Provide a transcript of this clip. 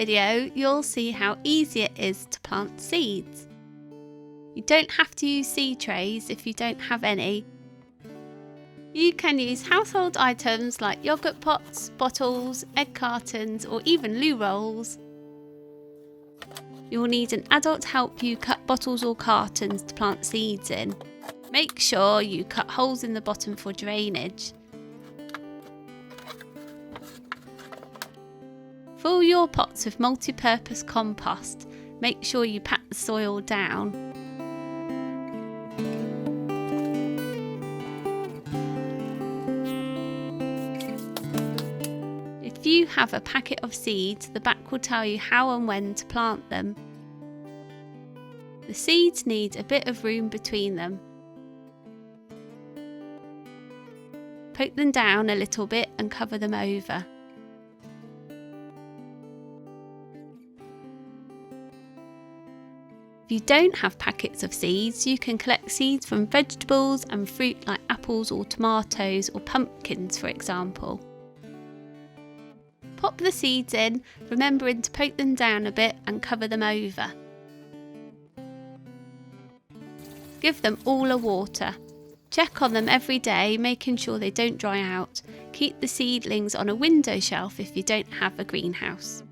video, you'll see how easy it is to plant seeds. You don't have to use seed trays if you don't have any. You can use household items like yogurt pots, bottles, egg cartons, or even loo rolls. You'll need an adult to help you cut bottles or cartons to plant seeds in. Make sure you cut holes in the bottom for drainage. Fill your pots with multi-purpose compost. Make sure you pat the soil down. If you have a packet of seeds, the back will tell you how and when to plant them. The seeds need a bit of room between them. Poke them down a little bit and cover them over. If you don't have packets of seeds, you can collect seeds from vegetables and fruit like apples or tomatoes or pumpkins, for example. Pop the seeds in, remembering to poke them down a bit and cover them over. Give them all a water. Check on them every day, making sure they don't dry out. Keep the seedlings on a window shelf if you don't have a greenhouse.